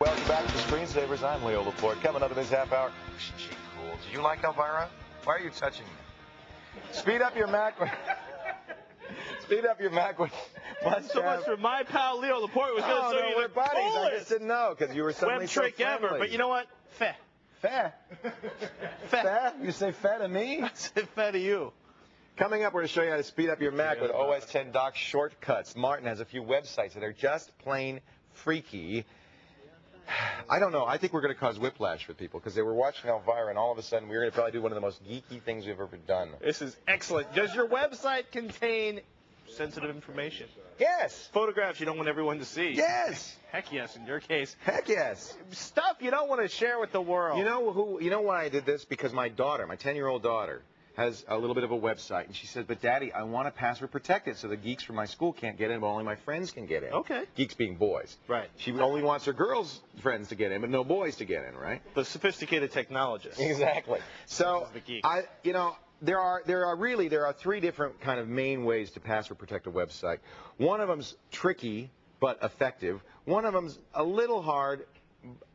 Welcome back to Screensavers. I'm Leo Laporte. Coming up in this half hour. Isn't she cool? Do you like Elvira? Why are you touching me? Speed up your Mac. Speed up your Mac with So much for my pal Leo Laporte was going to show you we're the buddies. I coolest just didn't know because you were suddenly web so trick friendly. ever. But you know what? Feh. Fair. Fair? You say fair to me? I said feh to you. Coming up, we're going to show you how to speed up your Mac with OS 10 dock shortcuts. Martin has a few websites that are just plain freaky. I don't know. I think we're going to cause whiplash for people because they were watching Elvira, and all of a sudden we're going to probably do one of the most geeky things we've ever done. This is excellent. Does your website contain sensitive information? Yes. Photographs you don't want everyone to see? Yes. Heck yes, in your case. Heck yes. Stuff you don't want to share with the world. You know why I did this? Because my daughter, my 10-year-old daughter, has a little bit of a website, and she says, but Daddy, I want to password protect it so the geeks from my school can't get in, but only my friends can get in. Okay. Geeks being boys. Right. She only wants her girls' friends to get in, but no boys to get in, right? The sophisticated technologists. Exactly. So, The geeks. there are three different kind of main ways to password protect a website. One of them's tricky but effective. One of them's a little hard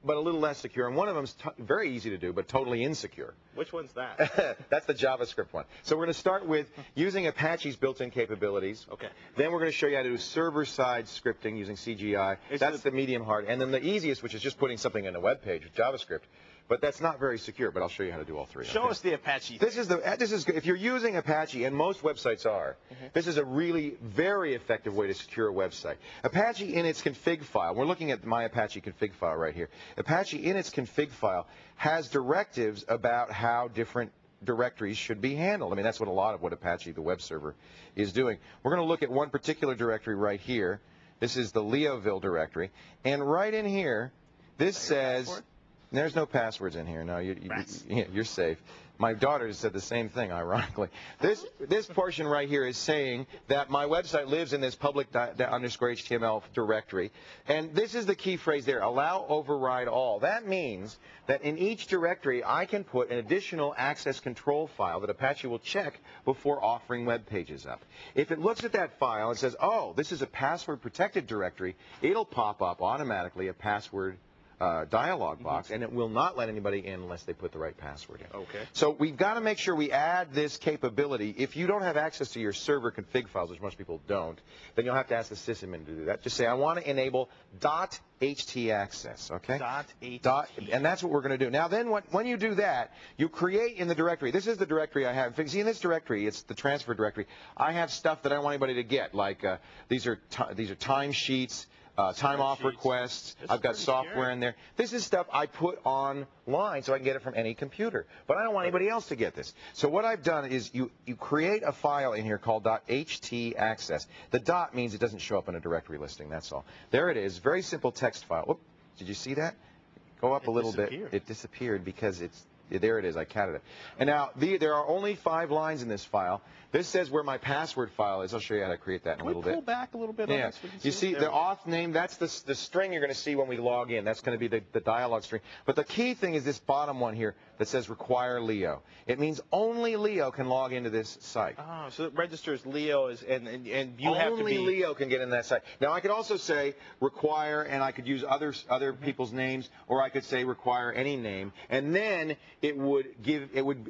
but a little less secure, and one of them's very easy to do but totally insecure. Which one's that? That's the JavaScript one. So we're going to start with using Apache's built-in capabilities. Okay. Then we're going to show you how to do server-side scripting using CGI. That's the medium hard. And then the easiest, which is just putting something in a web page with JavaScript. But that's not very secure, but I'll show you how to do all three. Show us the Apache. This is if you're using Apache, and most websites are, this is a really very effective way to secure a website. Apache in its config file, we're looking at my Apache config file right here. Apache in its config file has directives about how different directories should be handled. I mean, that's what a lot of what Apache, the web server, is doing. We're going to look at one particular directory right here. This is the Leoville directory. And right in here, this says... There's no passwords in here. No, you're safe. My daughter said the same thing, ironically. This portion right here is saying that my website lives in this public underscore HTML directory. And this is the key phrase there, allow override all. That means that in each directory, I can put an additional access control file that Apache will check before offering web pages up. If it looks at that file and says, oh, this is a password protected directory, it'll pop up automatically a password dialog box, and it will not let anybody in unless they put the right password in. Okay. So we've got to make sure we add this capability. If you don't have access to your server config files, which most people don't, then you'll have to ask the sysadmin to do that. Just say, I want to enable .ht access, okay? .ht. And that's what we're going to do. Now then, when you do that, you create in the directory. This is the directory I have. See, in this directory, it's the transfer directory. I have stuff that I don't want anybody to get, like these are timesheets, time off requests. I've got software in there. This is stuff I put online so I can get it from any computer. But I don't want anybody else to get this. So what I've done is you create a file in here called .ht access. The dot means it doesn't show up in a directory listing. That's all. There it is. Very simple text file. Whoop, did you see that? Go up a little bit. It disappeared because there it is. I counted it. And now there are only 5 lines in this file. This says where my password file is. I'll show you how to create that in a little bit. Pull back a little bit. Yeah. You see the auth name, that's the string you're going to see when we log in. That's going to be the dialog string. But the key thing is this bottom one here that says require Leo. It means only Leo can log into this site. Oh, so it registers Leo and you have to be... Only Leo can get in that site. Now I could also say require, and I could use other people's names, or I could say require any name, and then it would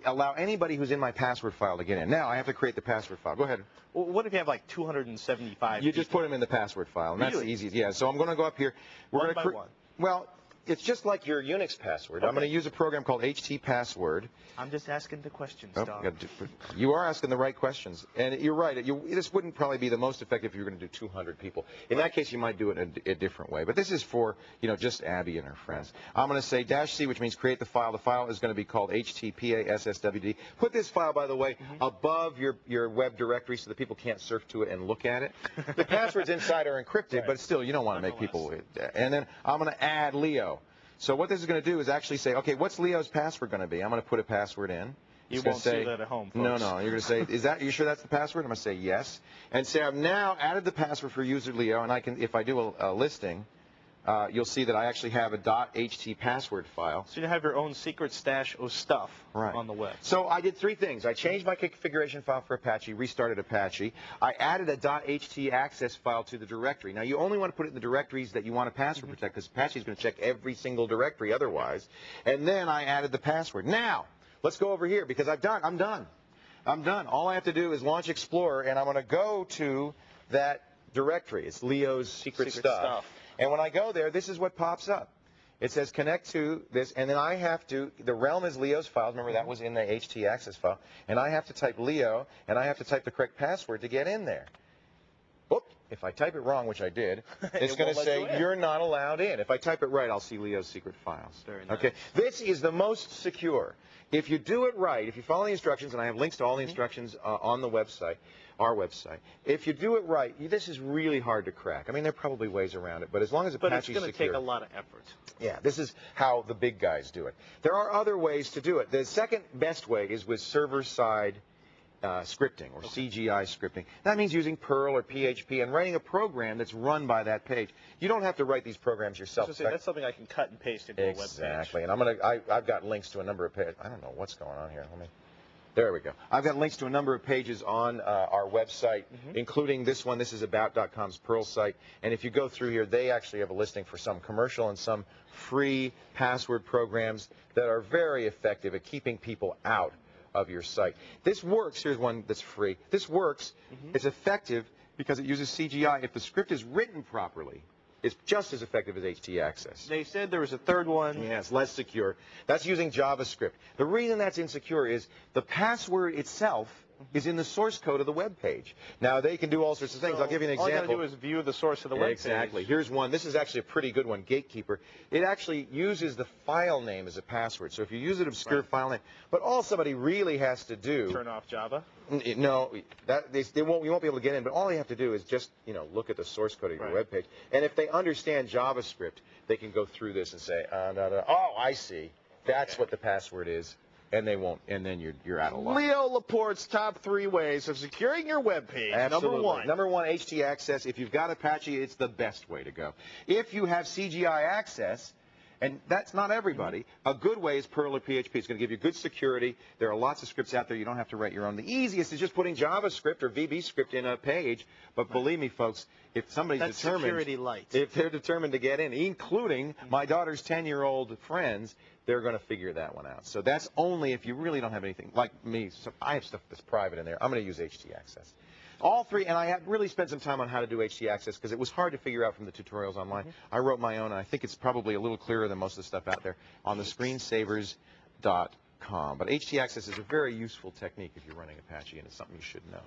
allow anybody who's in my password file to get in. Now I have to create the password file. Go ahead. Well, what if you have like 275 You just put them in the password file, and that's the easiest. Yeah, so I'm going to go up here. One by one. Well, it's just like your Unix password. Okay. I'm going to use a program called htpassword. I'm just asking the questions, Dom. You are asking the right questions. And you're right. This wouldn't probably be the most effective if you were going to do 200 people. In that case, you might do it a different way. But this is for, just Abby and her friends. I'm going to say -C, which means create the file. The file is going to be called htpasswd. Put this file, by the way, above your web directory so that people can't surf to it and look at it. The passwords inside are encrypted, but still, you don't want to make people... And then I'm going to add Leo. So what this is going to do is actually say, okay, what's Leo's password going to be? I'm going to put a password in. You won't say that at home, folks. No. You're going to say, you sure that's the password? I'm going to say yes. And say I've now added the password for user Leo, and I can, if I do a listing, you'll see that I actually have a .ht password file. So you have your own secret stash of stuff on the web. So I did 3 things. I changed my configuration file for Apache, restarted Apache. I added a .ht access file to the directory. Now, you only want to put it in the directories that you want to password protect, because Apache is going to check every single directory otherwise. And then I added the password. Now, let's go over here, because I'm done. All I have to do is launch Explorer, and I'm going to go to that directory. It's Leo's secret stuff. And when I go there, this is what pops up. It says connect to this, and then I have to, the realm is Leo's files. Remember, that was in the HT access file. And I have to type Leo, and I have to type the correct password to get in there. Oop, if I type it wrong, which I did, it's going to say you're not allowed in. If I type it right, I'll see Leo's secret files. Very nice. Okay, this is the most secure. If you do it right, if you follow the instructions, and I have links to all the instructions on the website, our website. If you do it right, this is really hard to crack. I mean, there are probably ways around it, but as long as Apache is secure. But it's going to take a lot of effort. Yeah, this is how the big guys do it. There are other ways to do it. The second best way is with server-side scripting, or CGI scripting. That means using Perl or PHP and writing a program that's run by that page. You don't have to write these programs yourself. So that's something I can cut and paste into a web page. Exactly, and I've got links to a number of pages. I don't know what's going on here. There we go. I've got links to a number of pages on our website, including this one. This is about.com's Perl site. And if you go through here, they actually have a listing for some commercial and some free password programs that are very effective at keeping people out of your site. This works. Here's one that's free. This works. It's effective because it uses CGI. If the script is written properly, it's just as effective as HT access. They said there was a third one. Yeah, it's less secure. That's using JavaScript. The reason that's insecure is the password itself is in the source code of the web page. Now, they can do all sorts of things. I'll give you an example. All you got to do is view the source of the web page. Exactly. Here's one. This is actually a pretty good one, Gatekeeper. It actually uses the file name as a password. So if you use an obscure file name, but all somebody really has to do... Turn off Java? No, you won't be able to get in, but all you have to do is just, look at the source code of your web page. And if they understand JavaScript, they can go through this and say, oh, I see. That's what the password is. And they won't, and then you're out of luck. Leo Laporte's top 3 ways of securing your web page. Absolutely. Number one, HT access. If you've got Apache, it's the best way to go. If you have CGI access, and that's not everybody, a good way is Perl or PHP. It's going to give you good security. There are lots of scripts out there. You don't have to write your own. The easiest is just putting JavaScript or VB script in a page. But believe me, folks, if somebody's determined, security light. If they're determined to get in, including my daughter's 10-year-old friends, they're going to figure that one out. So that's only if you really don't have anything. Like me, so I have stuff that's private in there. I'm going to use HT access. All 3, and I have really spent some time on how to do HT access because it was hard to figure out from the tutorials online. I wrote my own, and I think it's probably a little clearer than most of the stuff out there on the screensavers.com. But HT access is a very useful technique if you're running Apache, and it's something you should know.